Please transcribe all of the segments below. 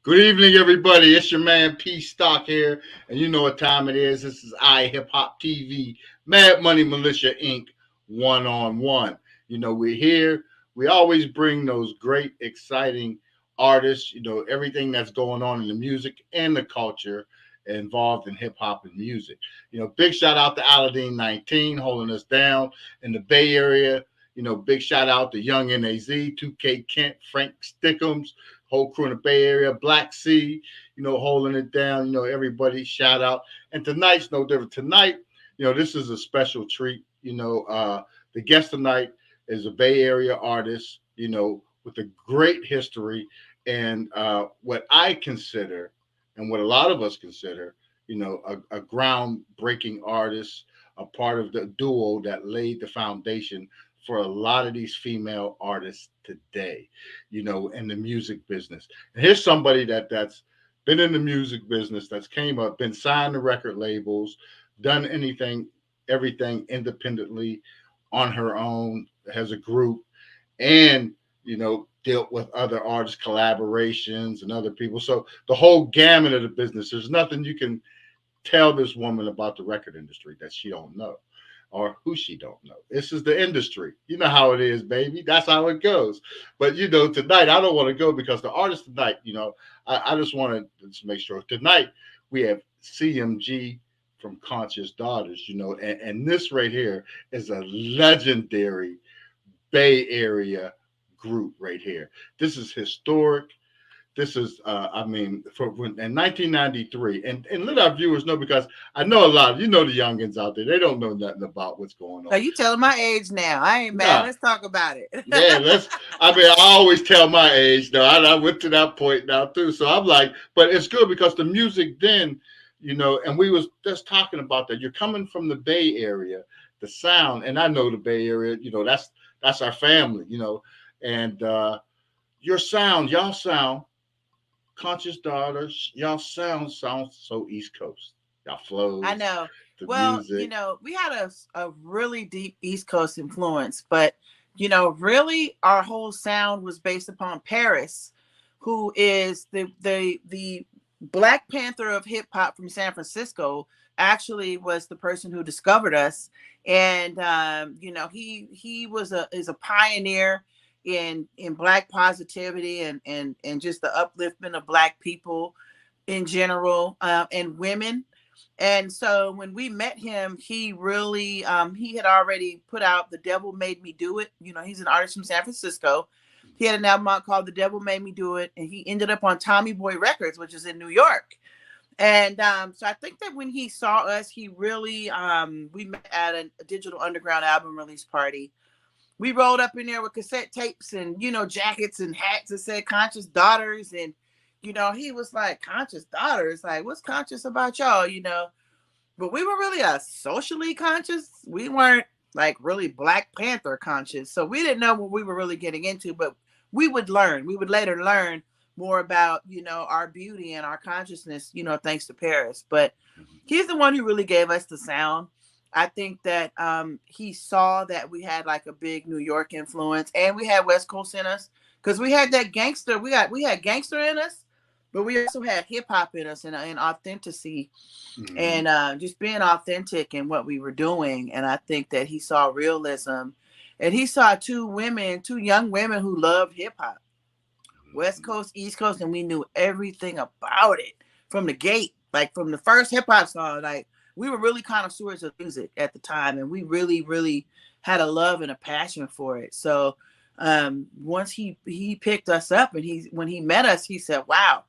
Good evening, everybody. It's your man P Stock here, and you know what time it is. This is iHipHopTV, Mad Money Militia Inc. One on one. You know we're here. We always bring those great, exciting artists. You know everything that's going on in the music and the culture involved in hip hop and music. You know, big shout out to Aladdin 19 holding us down in the Bay Area. You know, big shout out to Young NAZ, 2K Kent, Frank Stickums, whole crew in the Bay Area, Black Sea, you know, holding it down. You know, everybody shout out. And tonight's no different. Tonight, you know, this is a special treat. The guest tonight is a Bay Area artist, you know, with a great history and what I consider, and what a lot of us consider, you know, a groundbreaking artist, a part of the duo that laid the foundation for a lot of these female artists today, you know, in the music business. And here's somebody that's been in the music business, that's came up, been signed to record labels, done everything independently on her own, has a group, and you know, dealt with other artist collaborations and other people. So the whole gamut of the business. There's nothing you can tell this woman about the record industry that she don't know or who she don't know. This is the industry. You know how it is, baby. That's how it goes. But you know, tonight I don't want to go because the artist tonight, you know, I just want to just make sure tonight we have CMG from Conscious Daughters, you know, and this right here is a legendary Bay Area group right here. This is historic. This is, in 1993, and let our viewers know because I know a lot. You know the youngins out there, they don't know nothing about what's going So on. you telling my age now? I ain't mad. Nah, Let's talk about it. yeah, let's. I mean, I always tell my age. Now I went to that point now too, so I'm like, but it's good because the music then, you know, and we was just talking about that. You're coming from the Bay Area, the sound, and I know the Bay Area. You know, that's our family. You know, and your sound, y'all sound Conscious Daughters, y'all sound so East Coast. Y'all I flows, know. the Well, music. we had a really deep East Coast influence, but really our whole sound was based upon Paris, who is the Black Panther of hip hop from San Francisco. Actually, was the person who discovered us, and he was a pioneer in Black positivity and just the upliftment of Black people in general, and women. And so when we met him, he really he had already put out The Devil Made Me Do It. He's an artist from San Francisco. He had an album out called The Devil Made Me Do It, and he ended up on Tommy Boy Records, which is in New York. And so I think that when he saw us, he really we met at a Digital Underground album release party. We rolled up in there with cassette tapes and jackets and hats that said Conscious Daughters. And he was like, Conscious Daughters, like, what's conscious about y'all? But we were really socially conscious. We weren't like really Black Panther conscious. So we didn't know what we were really getting into, but we would learn. We would later learn more about, our beauty and our consciousness, thanks to Paris. But he's the one who really gave us the sound. I think that he saw that we had like a big New York influence and we had West Coast in us because we had that gangster. We had gangster in us, but we also had hip hop in us and authenticity, Mhm. and just being authentic in what we were doing. And I think that he saw realism, and he saw two young women who loved hip hop, West Coast, East Coast, and we knew everything about it from the gate, like from the first hip hop song. Like we were really connoisseurs of music at the time, and we really, really had a love and a passion for it. So once he picked us up, and when he met us, he said, "Wow,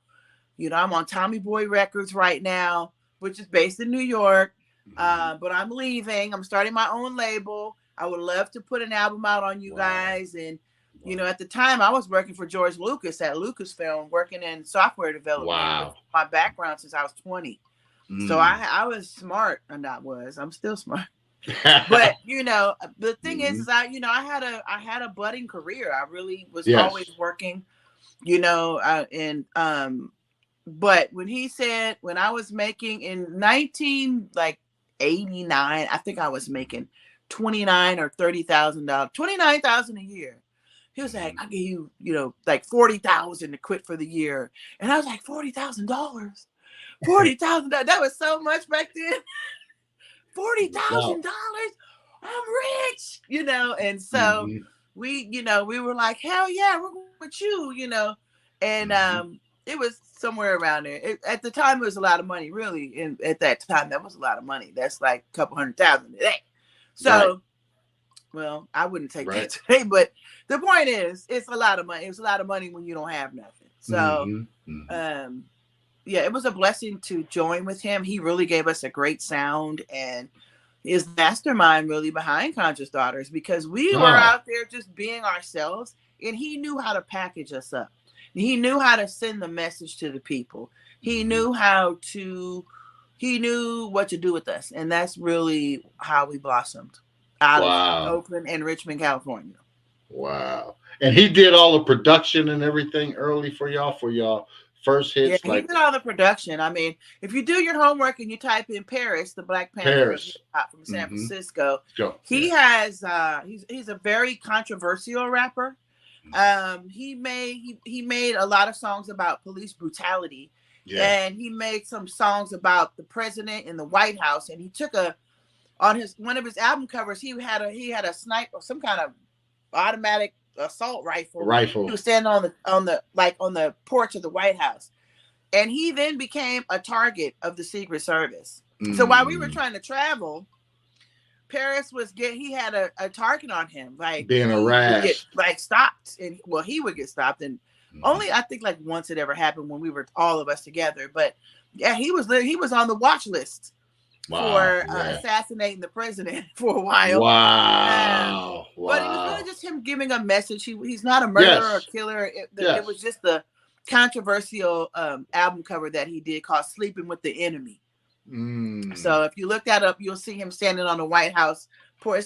I'm on Tommy Boy Records right now, which is based in New York, Mhm. but I'm leaving. I'm starting my own label. I would love to put an album out on you Wow. guys." And Wow. at the time, I was working for George Lucas at Lucasfilm, working in software development, which Wow. is my background since I was 20. So Mm. I was smart, and I'm still smart. But the thing is Mhm. I had a budding career. I really was always Yes. working, and but when I was making in 1989, I think I was making $29,000 or $30,000, $29,000 a year. He was like, "I'll give you, like 40,000 to quit for the year." And I was like, $40,000, $40,000. That was so much back then. $40,000. I'm rich, And so we were like, hell yeah, we're with you, And it was somewhere around there. At the time, it was a lot of money, really. And at that time, that was a lot of money. That's like a couple $100,000 today. So, well, I wouldn't take that today, but the point is, it's a lot of money. It's a lot of money when you don't have nothing. So, yeah, it was a blessing to join with him. He really gave us a great sound, and his mastermind really behind Conscious Daughters, because we were out there just being ourselves, and he knew how to package us up. He knew how to send the message to the people. He knew what to do with us. And that's really how we blossomed out of Oakland and Richmond, California. Wow. And he did all the production and everything early for y'all first hits? Yeah, he did all the production. I mean, if you do your homework and you type in Paris, the Black Panther from San Francisco, he has he's a very controversial rapper. He made a lot of songs about police brutality, and he made some songs about the president in the White House. And he took one of his album covers, he had a sniper or some kind of automatic assault rifle. He was standing on the porch of the White House, and he then became a target of the Secret Service. So while we were trying to travel, Paris he had a target on him, like being harassed, stopped, and he would get stopped, and only I think like once it ever happened when we were all of us together. But yeah, he was on the watch list for assassinating the president for a while. Wow. But it was really just him giving a message. He's not a murderer or killer. It was just the controversial album cover that he did called "Sleeping with the Enemy." So if you look that up, you'll see him standing on the White House porch.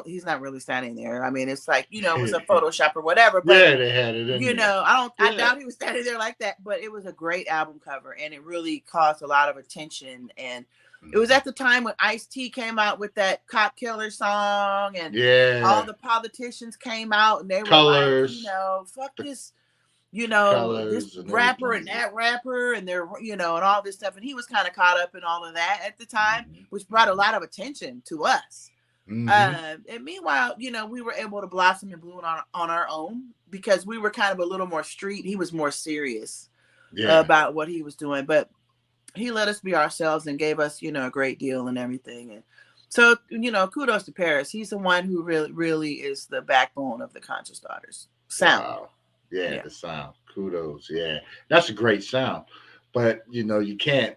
He's not really standing there. I mean, it's like, it was a Photoshop or whatever. But yeah, they had it in there. I doubt he was standing there like that, but it was a great album cover, and it really caused a lot of attention. And it was at the time when Ice-T came out with that Cop Killer song, and all the politicians came out, and they were like, fuck this, this rapper and that rapper, and they're, and all this stuff. And he was kind of caught up in all of that at the time, which brought a lot of attention to us. And meanwhile, we were able to blossom and bloom on our own, because we were kind of a little more street. He was more serious about what he was doing, but he let us be ourselves and gave us, a great deal and everything. And so, kudos to Paris. He's the one who really, really is the backbone of the Conscious Daughters sound. Wow. Yeah, the sound. Kudos. Yeah, that's a great sound. But, you can't,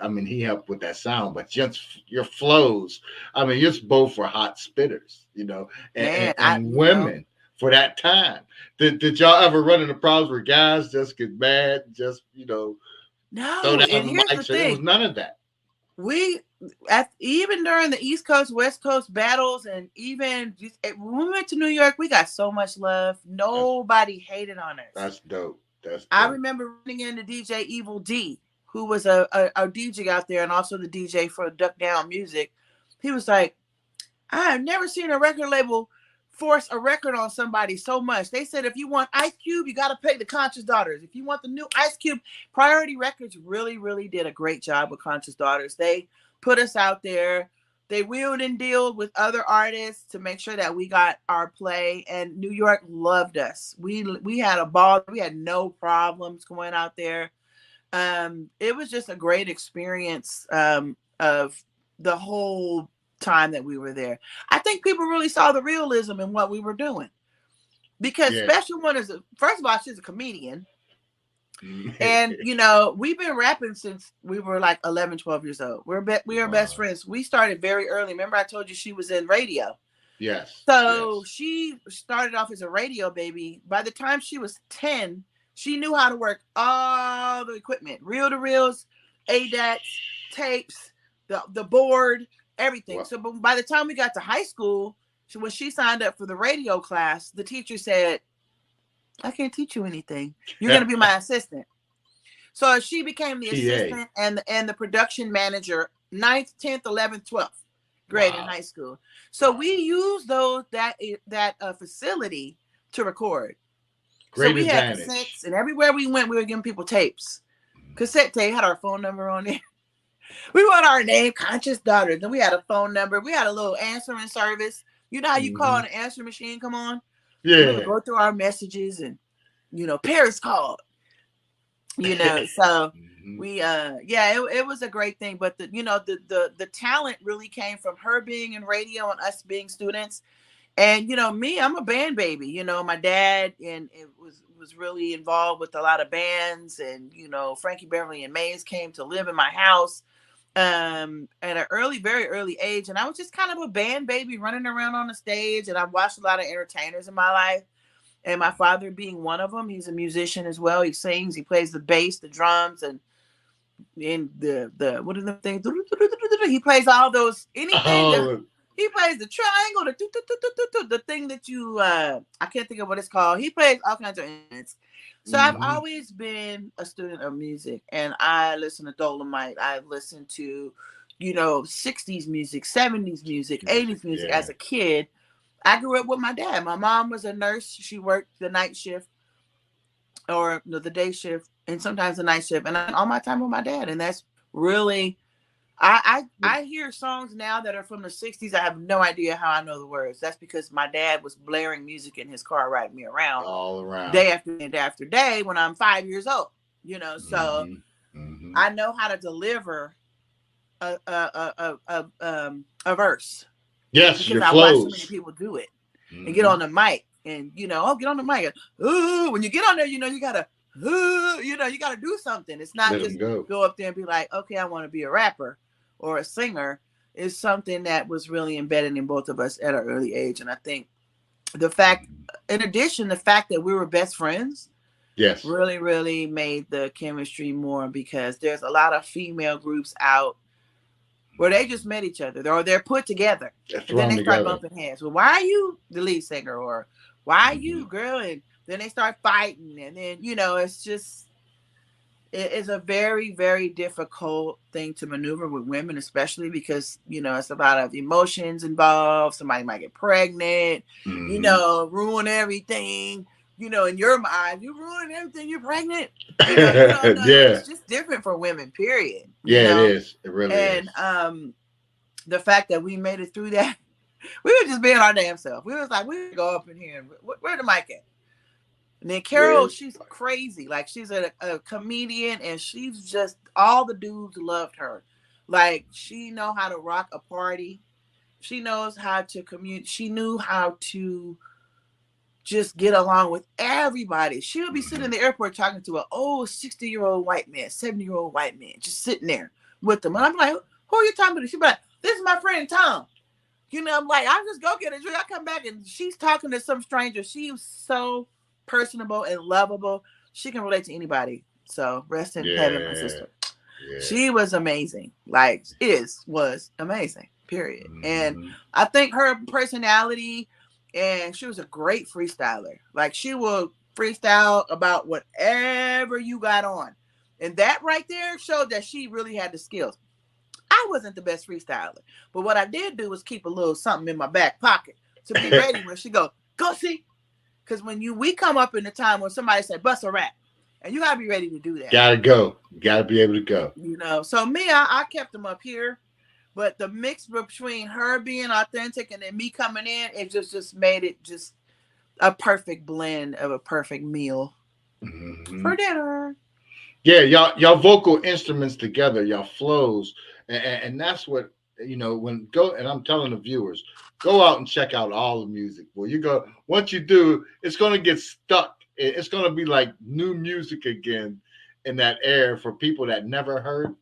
I mean, he helped with that sound, but just your flows, I mean, you're both were hot spitters, and women for that time. Did y'all ever run into problems where guys just get mad, just, No, throw down and here's the thing. There was none of that. Even during the East Coast, West Coast battles, and even when we went to New York, we got so much love. Nobody hated on us. That's dope. I remember running into DJ Evil D, who was a DJ out there and also the DJ for Duck Down Music. He was like, I have never seen a record label force a record on somebody so much. They said, if you want Ice Cube, you got to pay the Conscious Daughters. If you want the new Ice Cube, Priority Records really, really did a great job with Conscious Daughters. They put us out there. They wheeled and dealed with other artists to make sure that we got our play, and New York loved us. We had a ball. We had no problems going out there. It was just a great experience of the whole time that we were there. I think people really saw the realism in what we were doing, because Special One first of all, she's a comedian. And we've been rapping since we were like 11, 12 years old. We are best friends. We started very early. Remember I told you she was in radio? Yes. So she started off as a radio baby. By the time she was 10, she knew how to work all the equipment, reel-to-reels, ADATs, tapes, the board, everything. Wow. So by the time we got to high school, when she signed up for the radio class, the teacher said, I can't teach you anything. You're going to be my assistant. So she became the assistant and the production manager, 9th, 10th, 11th, 12th grade in high school. So we used that facility to record. Great so we advantage. had cassettes, and everywhere we went, we were giving people tapes. Cassette tape had our phone number on it. We wrote our name, Conscious Daughter. Then we had a phone number. We had a little answering service. You know how you call an answering machine? Come on. Yeah. We would go through our messages, and Paris called. So we it was a great thing. But the talent really came from her being in radio and us being students. And me, I'm a band baby. My dad and it was really involved with a lot of bands, and Frankie Beverly and Mays came to live in my house at an very early age, and I was just kind of a band baby running around on the stage. And I've watched a lot of entertainers in my life, and my father being one of them. He's a musician as well. He sings, he plays the bass, the drums, and the what are the things? He plays all those anything. He plays the triangle, the thing that you I can't think of what it's called. He plays all kinds of instruments. So I've always been a student of music, and I listen to Dolomite. I listen to, 60s music, 70s music, 80s music. As a kid, I grew up with my dad. My mom was a nurse. She worked the night shift or the day shift, and sometimes the night shift. And I all my time with my dad, and that's really. I hear songs now that are from the 60s. I have no idea how I know the words. That's because my dad was blaring music in his car riding me around all around day after day after day when I'm 5 years old. So I know how to deliver a verse. Yes, because I watch so many people do it and get on the mic and get on the mic. Ooh, when you get on there, you gotta you gotta do something. It's not just go up there and be like, okay, I want to be a rapper or a singer. It's something that was really embedded in both of us at an early age. And I think the fact that we were best friends, really, really made the chemistry more, because there's a lot of female groups out where they just met each other or they're put together. And then they start bumping heads. Well, why are you the lead singer? Or why are you, girl? And then they start fighting. And then, it's just, it's a very, very difficult thing to maneuver with women, especially because, it's a lot of emotions involved. Somebody might get pregnant, ruin everything. In your mind, you ruin everything, you're pregnant. It's just different for women, period. It is. It really is. And the fact that we made it through that, we were just being our damn self. We was like, we go up in here and where the mic at? And then Carol, she's crazy. Like, she's a comedian, and she's just, all the dudes loved her. Like, she know how to rock a party. She knows how to communicate. She knew how to just get along with everybody. She would be sitting in the airport talking to an old 60-year-old white man, 70-year-old white man, just sitting there with them. And I'm like, who are you talking to? She's like, this is my friend Tom. I'm like, I'll just go get a drink. I come back and she's talking to some stranger. She was so personable and lovable. She can relate to anybody. So rest in heaven, my sister. She was amazing. Like, was amazing, period. And I think her personality, and she was a great freestyler. Like, she will freestyle about whatever you got on. And that right there showed that she really had the skills. I wasn't the best freestyler, but what I did do was keep a little something in my back pocket to be ready when she go see. Because when we come up in the time when somebody say bust a rap, and you gotta be ready to do that. Gotta go. Gotta be able to go. So me, I kept them up here, but the mix between her being authentic and then me coming in, it just made it just a perfect blend of a perfect meal for dinner. Yeah, y'all vocal instruments together, y'all flows, and that's what and I'm telling the viewers, go out and check out all the music. Well, once you do, it's gonna get stuck. It's gonna be like new music again in that era for people that never heard.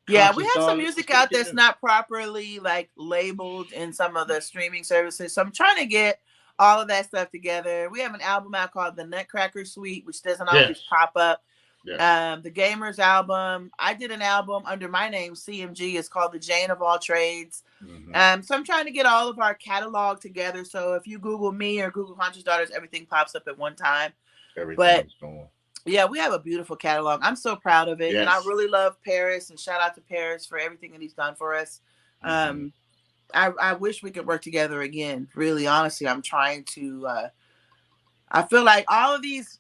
Yeah, we have some music out that's not properly like labeled in some of the streaming services. So I'm trying to get all of that stuff together. We have an album out called The Nutcracker Suite, which doesn't always pop up. The Gamers album. I did an album under my name, CMG. It's called The Jane of All Trades. So I'm trying to get all of our catalog together. So if you Google me or Google Conscious Daughters, everything pops up at one time. Everything's going. Yeah, we have a beautiful catalog. I'm so proud of it. And I really love Paris, and shout out to Paris for everything that he's done for us. I wish we could work together again. Really, honestly, I'm trying to I feel like all of these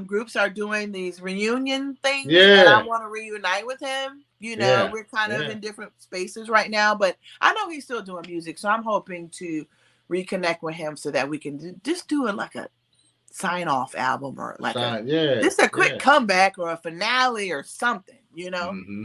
groups are doing these reunion things, and I Yeah, want to reunite with him. You know, yeah, we're kind of yeah. in different spaces right now, but I know he's still doing music, so I'm hoping to reconnect with him so that we can just do like a sign off album or like a Sign, yeah, just a quick yeah. comeback or a finale or something, you know. Mm-hmm.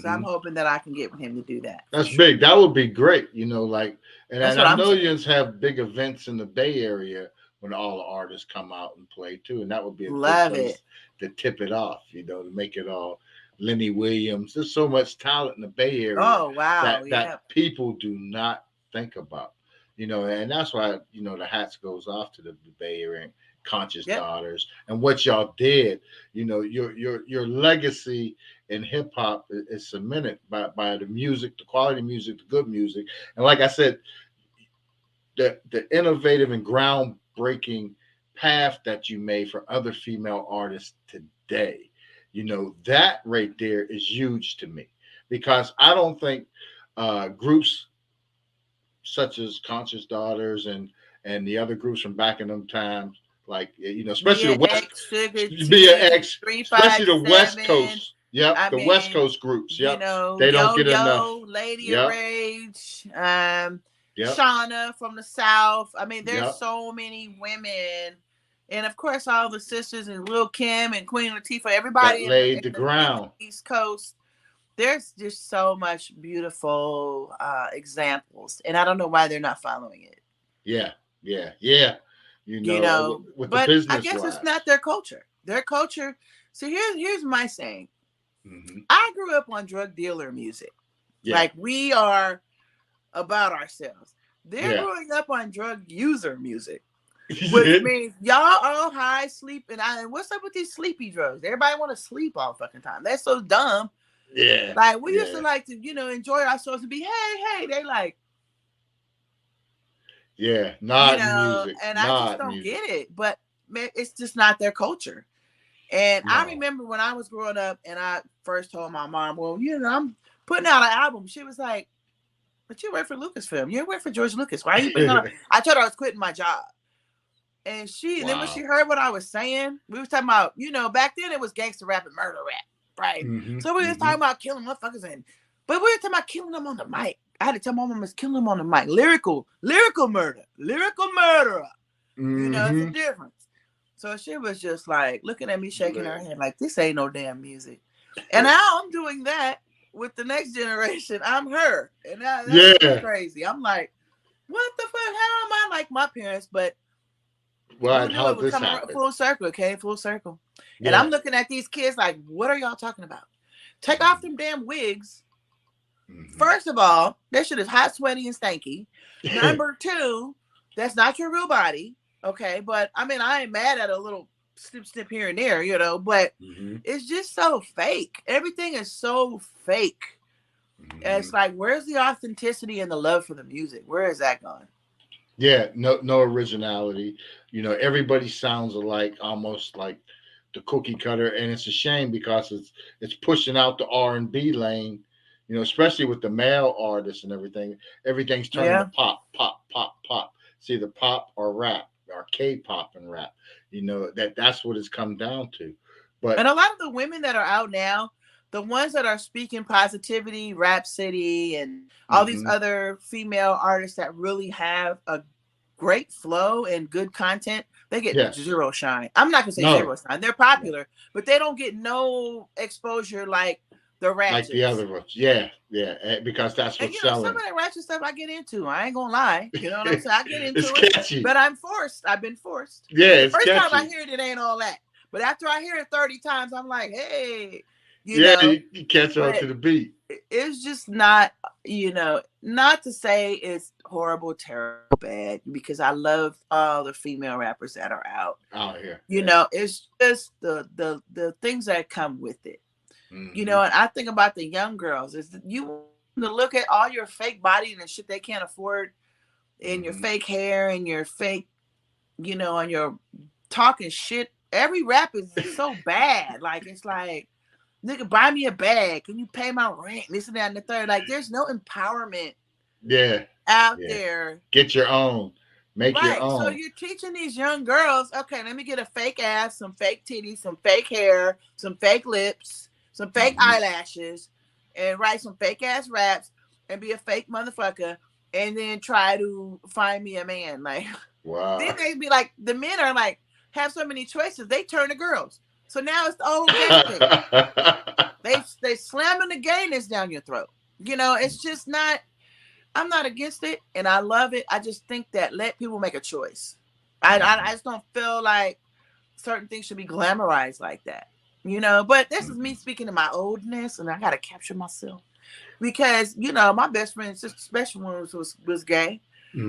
So I'm Mm-hmm. hoping that I can get with him to do that for That's sure. big. That would be great. Like, That's and what I I'm know saying. you have big events in the Bay Area when all the artists come out and play too, and that would be a good Love it. place to tip it off. To make it all. Lenny Williams. There's so much talent in the Bay Area Oh wow, that yeah. people do not think about. And that's why the hats goes off to the Bay Area and Conscious Yep. Daughters and what y'all did. Your legacy in hip hop is cemented by the music, the quality music, the good music, and like I said, the innovative and groundbreaking path that you made for other female artists today. That right there is huge to me because I don't think groups such as Conscious Daughters and the other groups from back in them times, like especially Mia the West, X, Sugar T, BX, three especially five the West seven. Coast. Yep, I the West mean, Coast groups. Yep, they don't Yo get enough. Yo, Lady of Yep, Rage, yep, Shauna from the South. I mean, there's yep. so many women, and of course, all the sisters and Lil Kim and Queen Latifah. Everybody That in laid the the ground. East Coast. There's just so much beautiful examples, and I don't know why they're not following it. Yeah, yeah, yeah. With the But I business guess it's wise. not their culture. Their culture. So here's my saying. Hmm. I grew up on drug dealer music. Yeah, Like we are about ourselves. They're yeah. growing up on drug user music, which means y'all all high, sleep, and what's up with these sleepy drugs? Everybody want to sleep all fucking time. That's so dumb. Yeah, Like we used to yeah, like to, enjoy ourselves and be, hey. They like, yeah. Not music, and I just not don't music. get it. But man, it's just not their culture. And I No. remember when I was growing up and I first told my mom, well, I'm putting out an album. She was like, but you work for Lucasfilm. You work for George Lucas. Why are you putting out? I told her I was quitting my job. And then when she Wow. heard what I was saying, we was talking about, back then it was gangster rap and murder rap, right? Hmm. So we was Hmm. talking about killing motherfuckers, but we were talking about killing them on the mic. I had to tell my mom I was killing them on the mic. Lyrical murder, lyrical murderer. It's a Hmm. difference. So she was just like looking at me, shaking her head, like this ain't no damn music. And now I'm doing that with the next generation. I'm her, and that's Yeah. crazy. I'm like, what the fuck? How am I like my parents? But who What? knew How it would this come around happened? full circle? It came full circle. And I'm Yeah. looking at these kids like, what are y'all talking about? Take off them damn wigs. Hmm. First of all, that shit is hot, sweaty, and stanky. Number two, that's not your real body. Okay. But I mean, I ain't mad at a little snip here and there, but Hmm. it's just so fake. Everything is so fake. Hmm. It's like, where's the authenticity and the love for the music? Where is that gone? Yeah. No originality. Everybody sounds alike, almost like the cookie cutter, and it's a shame because it's pushing out the R&B lane. Especially with the male artists and everything. Everything's turning to Yeah. pop, pop, pop, pop. It's either pop or rap or K-pop and rap. That's what it's come down to. And But a lot of the women that are out now, the ones that are speaking positivity, Rap City, and all these hmm, other female artists that really have a great flow and good content, they get yes, zero shine. I'm not gonna say no, zero shine. They're no, popular, but they don't get no exposure like the like the Ratchets. other ones. Yeah, yeah, because that's And what's some selling. of that ratchet stuff I get into. I ain't gonna lie. You know what I'm saying? I get It's into it, catchy. but I'm forced. I've been forced. Yeah, The it's first time I catchy. hear it, it ain't all that. But after I hear it 30 times, I'm like, hey, you Yeah, know. you catch on But to the beat. it's just not, not to say it's horrible, terrible, bad, because I love all the female rappers that are out. Out here. Yeah. It's just the things that come with it. And Hmm. I think about the young girls. Is you want to look at all your fake body and the shit they can't afford, and your Hmm. fake hair and your fake, and your talking shit. Every rap is so bad. Like it's like, nigga, buy me a bag. Can you pay my rent? This and that and the third. Like there's no empowerment Yeah, out yeah. there. Get your own. Make your Right. So own. you're teaching these young girls, okay, let me get a fake ass, some fake titties, some fake hair, some fake lips, some fake eyelashes, and write some fake ass raps and be a fake motherfucker, and then try to find me a man. Like, Wow. then they be like, the men are like, have so many choices, they turn to girls. So now it's the old gay thing. They slamming the gayness down your throat. You know, it's just not. I'm not against it, and I love it. I just think that let people make a choice. I just don't feel like certain things should be glamorized like that, you know. But this is me speaking to my oldness, and I gotta capture myself because you know my best friend, sister special one was gay,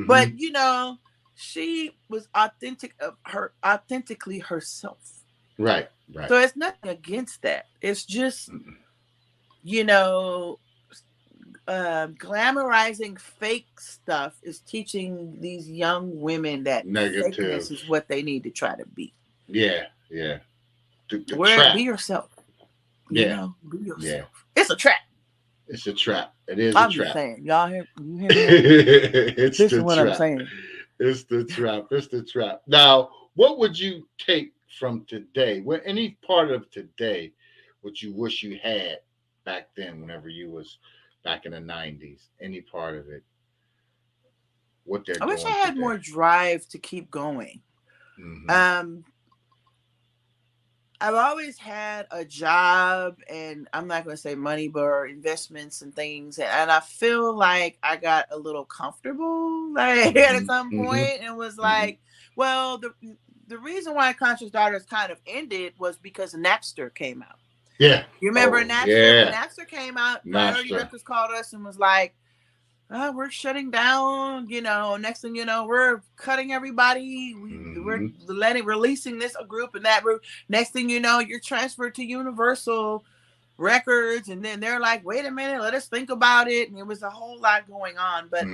but you know she was authentically herself. Right. So it's nothing against that. It's just you know. Glamorizing fake stuff is teaching these young women that fakeness is what they need to try to be. Yeah. Be yourself. You know, be yourself. Yeah. It's a trap. It's a trap. It is I'm a trap. Just saying. Y'all hear me? This is what I'm saying. It's the trap. It's the trap. Now, what would you take from today? What any part of today what you wish you had back then whenever you was back in the 90s, any part of it, what they're doing. I wish I had more drive to keep going. I've always had a job, and I'm not going to say money, but investments and things. And I feel like I got a little comfortable like at some point and was like, well, the reason why Conscious Daughters kind of ended was because Napster came out. Yeah. You remember Napster? Yeah. When Napster came out, Priority Records called us and was like, oh, we're shutting down, you know, next thing you know, we're cutting everybody. We're releasing this group and that group. Next thing you know, you're transferred to Universal Records. And then they're like, wait a minute, let us think about it. And it was a whole lot going on. But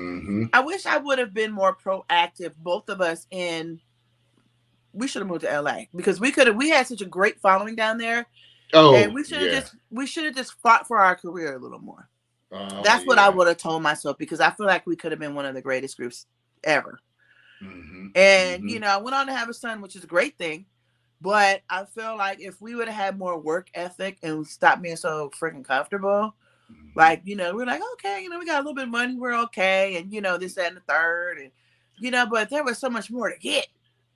I wish I would have been more proactive, both of us, we should have moved to LA because we had such a great following down there. Oh, and we should have just fought for our career a little more. That's what I would have told myself because I feel like we could have been one of the greatest groups ever. And you know, I went on to have a son, which is a great thing. But I feel like if we would have had more work ethic and stopped being so freaking comfortable, like you know, we're like, okay, you know, we got a little bit of money, we're okay, and you know, this, that, and the third, and you know, but there was so much more to get.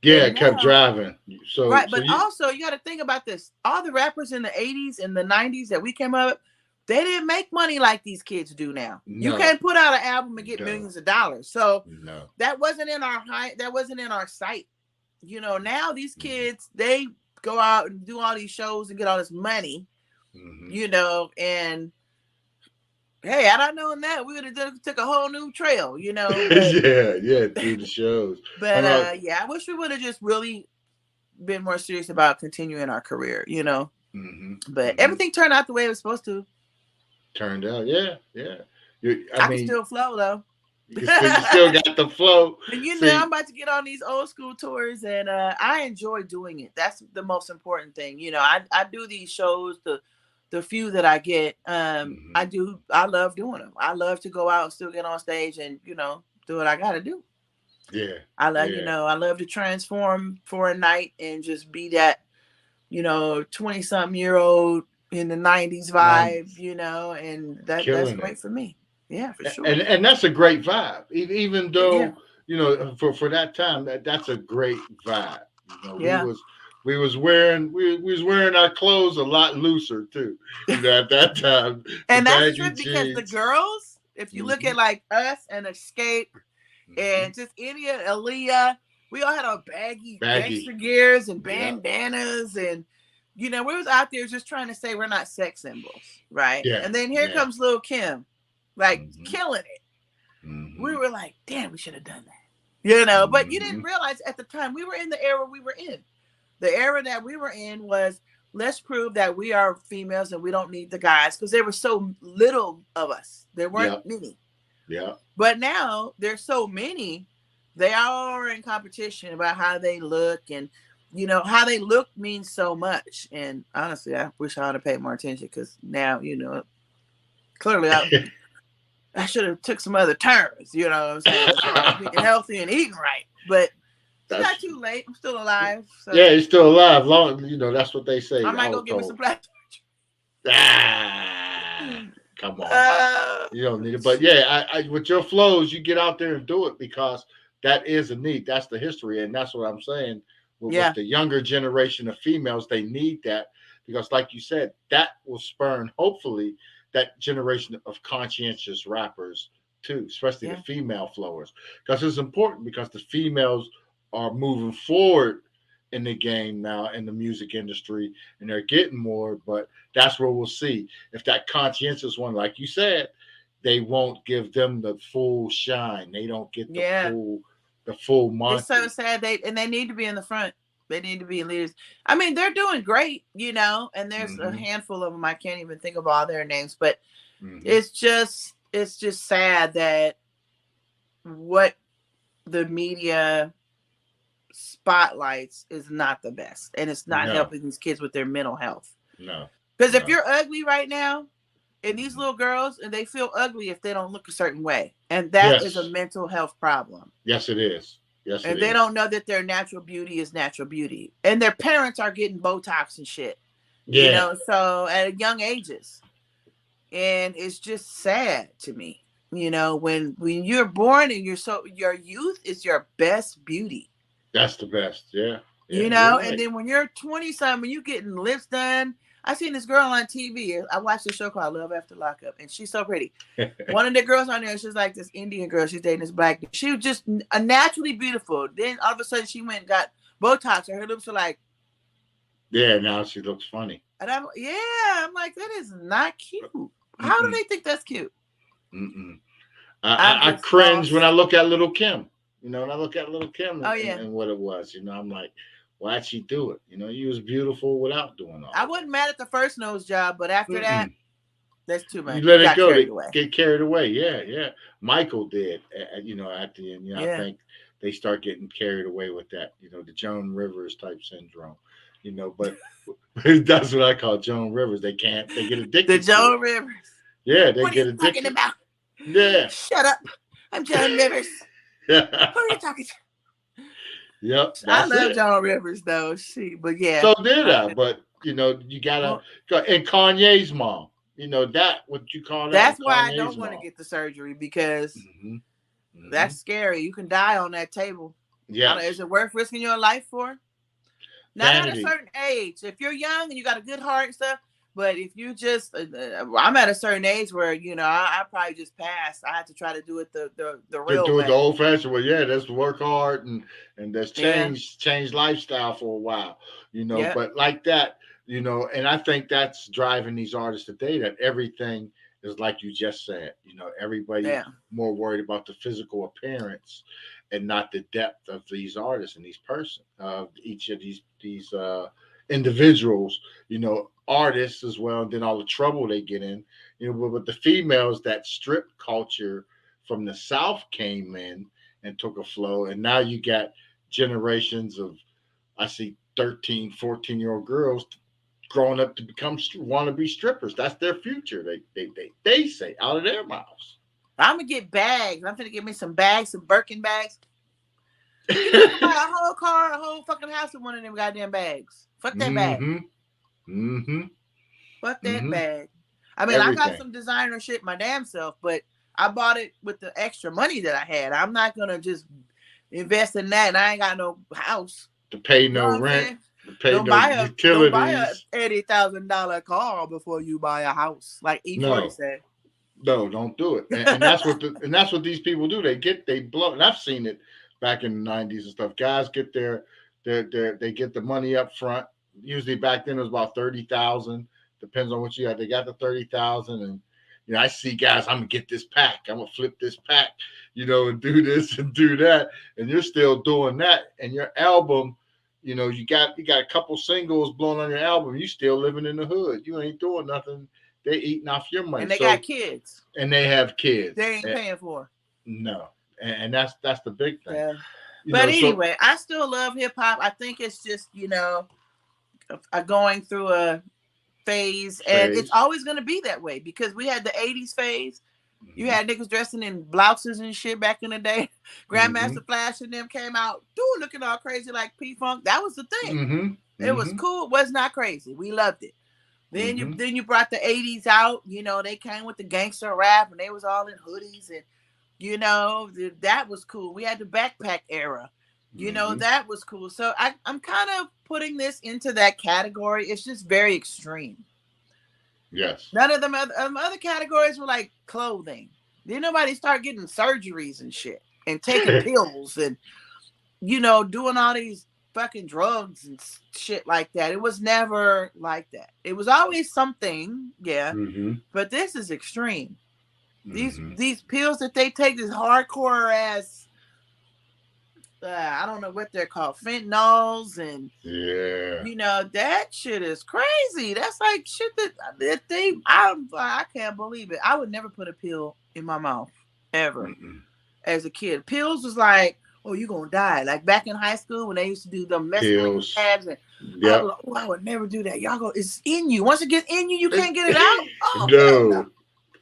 Yeah, it kept driving. But also you got to think about this. All the rappers in the 80s and the 90s that we came up, they didn't make money like these kids do now. No. You can't put out an album and get millions of dollars. So that wasn't in our sight. You know, now these kids, they go out and do all these shows and get all this money, you know, and hey, had I known that, we would have took a whole new trail, you know. But, through the shows. But I wish we would have just really been more serious about continuing our career, you know. But everything turned out the way it was supposed to. Turned out, yeah. I can still flow though. You still got the flow. And you know, I'm about to get on these old school tours, and I enjoy doing it. That's the most important thing. You know, I do these shows, the few that I get, I love doing them. I love to go out and still get on stage and, you know, do what I got to do. Yeah. I love to transform for a night and just be that, you know, 20-something-year-old in the 90s vibe, you know, and that's great for me. Yeah, for sure. And that's a great vibe. Even though, you know, for that time, that's a great vibe. You know, we was wearing our clothes a lot looser too, you know, at that time. And that's true because the girls, if you look at like us and Escape and just any of Aaliyah, we all had our baggy gangster gears and bandanas and, you know, we was out there just trying to say we're not sex symbols, right? Yeah. And then here comes Lil' Kim, like killing it. We were like, damn, we should have done that, you know. But you didn't realize at the time we were in the era we were in. The era that we were in was, let's prove that we are females and we don't need the guys because there were so little of us. There weren't many. Yeah. But now there's so many, they are in competition about how they look, and you know, how they look means so much. And honestly, I wish I would have paid more attention because now, you know, clearly I should have took some other turns, you know what I'm saying? As far as being healthy and eating right. But it's not too late. I'm still alive. So yeah, he's still alive. Long, that's what they say. I might I go was give me some told. plastic. Come on. You don't need it. But yeah, I with your flows, you get out there and do it because that is a need. That's the history. And that's what I'm saying. With Yeah. the younger generation of females, they need that because, like you said, that will spurn, hopefully, that generation of conscientious rappers too, especially the Yeah. female flowers. Because it's important because the females are moving forward in the game now in the music industry and they're getting more, but that's where we'll see if that conscientious one, like you said, they won't give them the full shine. They don't get the Yeah. full It's so Monty. sad. They need to be in the front. They need to be leaders. I mean, they're doing great, and there's a Mm-hmm. handful of them. I can't even think of all their names, but Mm-hmm. it's just sad that what the media spotlights is not the best, and it's not No, helping these kids with their mental health. no, Because if no. you're ugly right now, and these Mm-hmm. little girls, and they feel ugly if they don't look a certain way, and that is a Yes, mental health problem. yes, it is. Yes, it And they is. don't know that their natural beauty is natural beauty, and their parents are getting Botox and shit, Yeah, so at young ages, and it's just sad to me, when you're born and your youth is your best beauty. that's the best. Yeah, yeah, you're And right. then when you're 20 something, you getting lips done. I seen this girl on TV. I watched a show called Love After Lockup, and she's so pretty. One of the girls on there, she's like this Indian girl. She's dating this black dude. She was just a naturally beautiful. Then all of a sudden, she went and got Botox, and her lips are like. Yeah, now she looks funny. And I'm like, that is not cute. How do they think that's cute? I cringe when I look at Little Kim. When I look at Little Kim and what it was, I'm like, why'd she do it? You was beautiful without doing all. I wasn't mad at the first nose job, but after that, that's too much. You let it go. They get carried away. Yeah, yeah. Michael did. At the end. I think they start getting carried away with that. The Joan Rivers type syndrome. But that's what I call Joan Rivers. They get addicted. The Joan Rivers. Yeah, they what get are you addicted. Talking about? Yeah. Shut up. I'm Joan Rivers. Who are you talking to? Yep. I love Joan Rivers though. But yeah. So did I. But you gotta and Kanye's mom. That what you call that. That's why Kanye's I don't want to get the surgery because that's scary. You can die on that table. Yeah. Is it worth risking your life for? Not at a certain age. If you're young and you got a good heart and stuff, but if you just, I'm at a certain age where I probably just passed. I had to try to do it the real way. Do it the old fashioned way. Yeah, that's work hard and that's change lifestyle for a while. But like that, and I think that's driving these artists today. That everything is like you just said. Everybody more worried about the physical appearance and not the depth of these artists and these persons, each of these individuals, artists as well, and then all the trouble they get in, but the females, that strip culture from the South came in and took a flow, and now you got generations of, I see 13, 14-year-old girls growing up to want to be strippers. That's their future. They say out of their mouths. I'm gonna get bags. I'm gonna get me some bags, some Birkin bags. You can buy a whole car, a whole fucking house with one of them goddamn bags. Fuck that bag. Fuck that bag. I mean, I got some designer shit my damn self, but I bought it with the extra money that I had. I'm not gonna just invest in that, and I ain't got no house to pay no rent. To pay no utilities. Don't buy a $80,000 car before you buy a house, like E40 said. No, don't do it. And that's what these people do. They blow, and I've seen it back in the 90s and stuff. Guys get they get the money up front. Usually back then it was about 30,000. Depends on what you got. They got the 30,000, and I see guys. I'm gonna get this pack. I'm gonna flip this pack, and do this and do that. And you're still doing that. And your album, you got a couple singles blown on your album. You still living in the hood. You ain't doing nothing. They eating off your money. And they got kids. And they have kids. They ain't paying for. No. And that's the big thing. Yeah. But anyway, I still love hip hop. I think it's just, going through a phase. And it's always going to be that way because we had the 80s phase You had niggas dressing in blouses and shit back in the day. Grandmaster Flash and them came out, dude, looking all crazy like P-Funk. That was the thing. It was cool. It was not crazy. We loved it. Then you brought the 80s out. You know, they came with the gangster rap and they was all in hoodies and, you know, that was cool. We had the backpack era. You know, that was cool. So I'm kind of putting this into that category. It's just very extreme. Yes. None of them other categories were like clothing. Didn't nobody start getting surgeries and shit and taking pills and, you know, doing all these fucking drugs and shit like that. It was never like that. It was always something, yeah. But this is extreme. These pills that they take, this hardcore ass, I don't know what they're called, fentanyls and you know, that shit is crazy. That's like shit that they I can't believe it. I would never put a pill in my mouth ever as a kid. Pills was like, oh, you're gonna die. Like back in high school when they used to do the mescaline tabs and I was like, oh, I would never do that. Y'all go, it's in you. Once it gets in you, you can't get it out. Oh, no.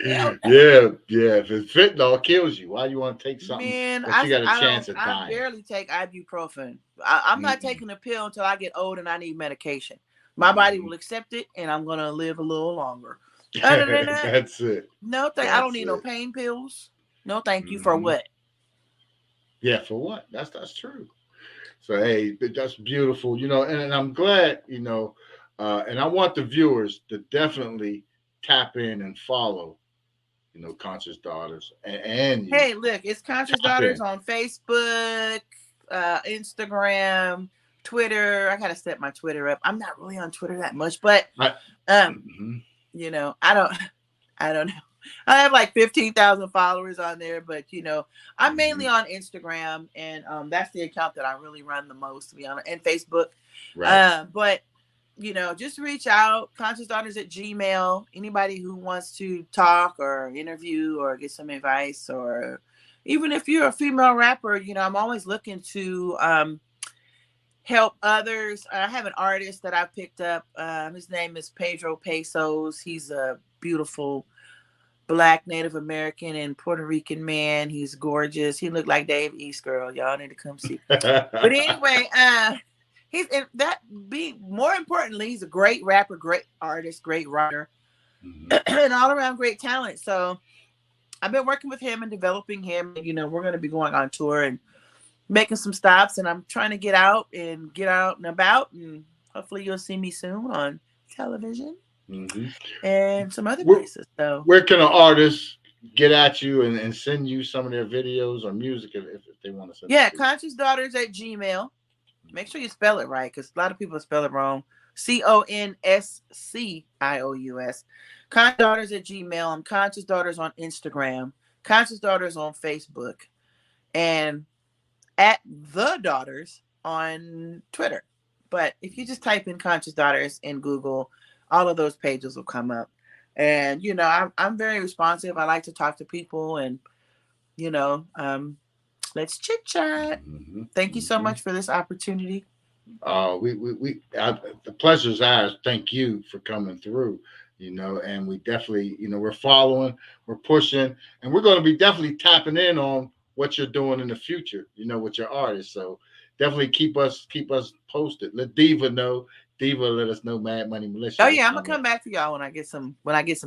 Yeah. If it's fentanyl kills you, why do you want to take something that you got a chance of dying? I barely take ibuprofen. I'm not taking a pill until I get old and I need medication. My body will accept it, and I'm gonna live a little longer. Other than that, that's it. No, I don't need no pain pills. No, thank you. For what? Yeah, for what? That's true. So hey, that's beautiful. You know, and I'm glad. You know, and I want the viewers to definitely tap in and follow. You know, Conscious Daughters and hey, look, it's Conscious Daughters on Facebook, Instagram, Twitter. I gotta set my Twitter up. I'm not really on Twitter that much, but you know, I don't know. I have like 15,000 followers on there, but you know, I'm mainly on Instagram, and that's the account that I really run the most, to be honest, and Facebook. Right. But you know, just reach out, consciousdaughters@gmail. Anybody who wants to talk or interview or get some advice, or even if you're a female rapper, you know, I'm always looking to help others. I have an artist that I picked up. His name is Pedro Pesos. He's a beautiful Black Native American and Puerto Rican man. He's gorgeous. He looked like Dave East Girl. Y'all need to come see. But anyway, more importantly, he's a great rapper, great artist, great writer, and all around great talent. So I've been working with him and developing him. And, you know, we're going to be going on tour and making some stops. And I'm trying to get out and about. And hopefully you'll see me soon on television and some other places. So where can an artist get at you and send you some of their videos or music if they want to send it? consciousdaughters@gmail. Make sure you spell it right, because a lot of people spell it wrong. CONSCIOUS. Conscious Daughters@gmail. I'm Conscious Daughters on Instagram. Conscious Daughters on Facebook. And @TheDaughters on Twitter. But if you just type in Conscious Daughters in Google, all of those pages will come up. And, you know, I'm very responsive. I like to talk to people and, you know, let's chit chat. Thank you so much for this opportunity. The pleasure's ours. Thank you for coming through. You know, and we definitely, you know, we're following, we're pushing, and we're going to be definitely tapping in on what you're doing in the future. You know, with your artists. So definitely keep us posted. Let Diva know. Diva, let us know. Mad Money Militia. Oh yeah, I'm gonna come back for y'all when I get some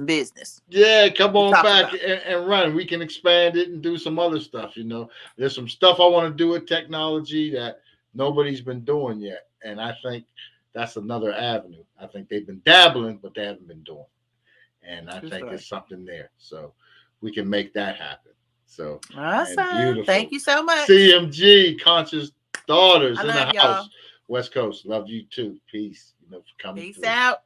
business. Yeah, come on back and run. We can expand it and do some other stuff. You know, there's some stuff I want to do with technology that nobody's been doing yet, and I think that's another avenue. I think they've been dabbling, but they haven't been doing, and I think there's something there. So we can make that happen. So awesome! Thank you so much. CMG, Conscious Daughters in the house. Y'all. West Coast, love you too. Peace. You know, for coming. Peace out.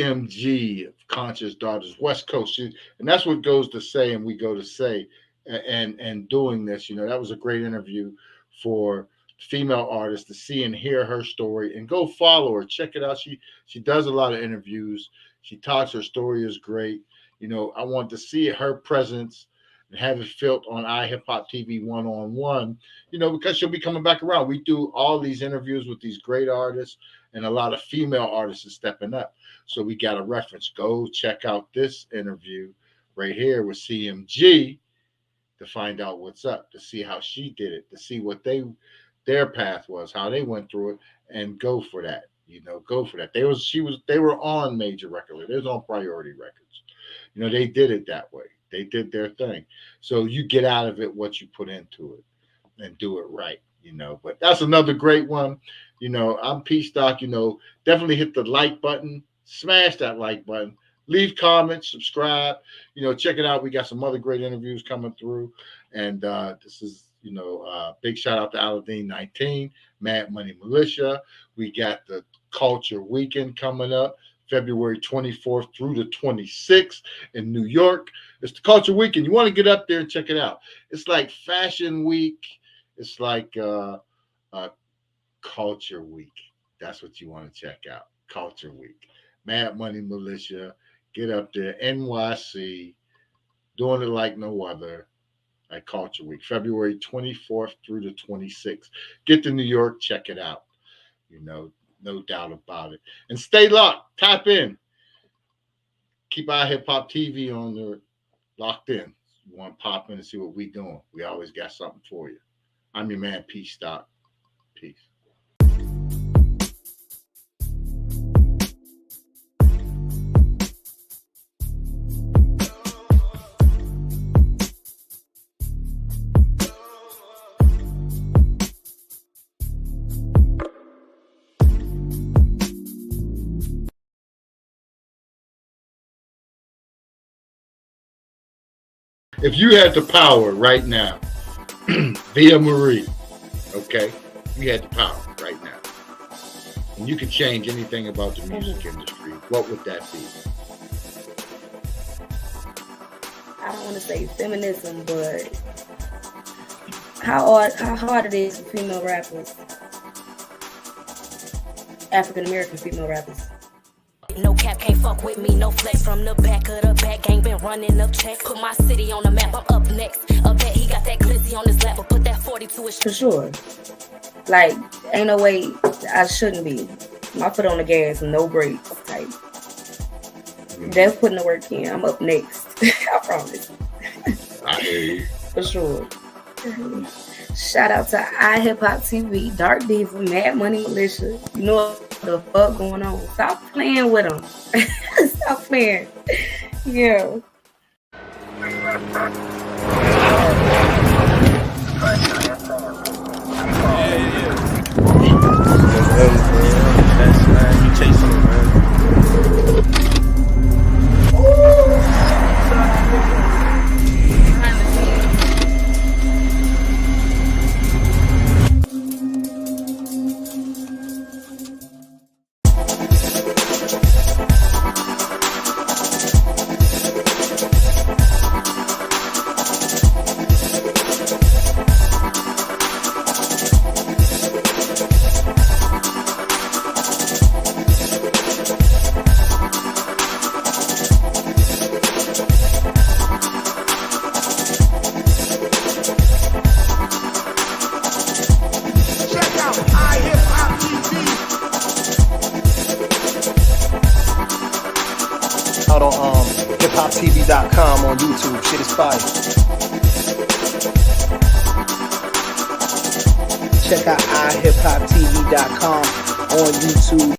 CMG, Conscious Daughters, West Coast. And that's what goes to say, and we go to say, and doing this, that was a great interview for female artists to see and hear her story, and go follow her. Check it out. She does a lot of interviews. She talks. Her story is great. I want to see her presence and have it felt on iHipHopTV one-on-one, because she'll be coming back around. We do all these interviews with these great artists, and a lot of female artists are stepping up. So we got a reference. Go check out this interview right here with CMG to find out what's up, to see how she did it, to see what their path was, how they went through it, and go for that. Go for that. They were on major record. They was on priority records. They did it that way. They did their thing. So you get out of it what you put into it, and do it right. But that's another great one. I'm P-Stock. Definitely hit the like button, smash that like button, leave comments, subscribe. Check it out. We got some other great interviews coming through, and this is big shout out to Aladdin 19, Mad Money Militia. We got the Culture Weekend coming up, February 24th through the 26th in New York. It's the Culture Weekend. You want to get up there and check it out. It's like Fashion Week. It's like Culture Week. That's what you want to check out. Culture Week. Mad Money Militia. Get up there. NYC. Doing it like no other. At Culture Week. February 24th through the 26th. Get to New York. Check it out. No doubt about it. And stay locked. Tap in. Keep iHipHopTV on there. Locked in. You want to pop in and see what we doing. We always got something for you. I'm your man, P-Stock. Peace. If you had the power right now, via Marie, okay? You had the power right now, and you could change anything about the music industry, what would that be? I don't want to say feminism, but how hard it is for female rappers, African American female rappers. No cap, can't fuck with me, no flex from the back of the back. Ain't been running up checks. Put my city on the map, I'm up next. I bet he got that glizzy on his lap, but put that 40 to his for sure. Like, ain't no way I shouldn't be. My foot on the gas, no brakes. Like, that's putting the work in. I'm up next. I promise. I hear you. For sure. Shout out to iHipHopTV, Dark Diva, Mad Money Militia. You know what the fuck going on. Stop playing with them. Stop playing. Yeah. You chasing it, man. Out on hiphoptv.com on YouTube. Shit is fire. Check out iHipHopTV.com on YouTube.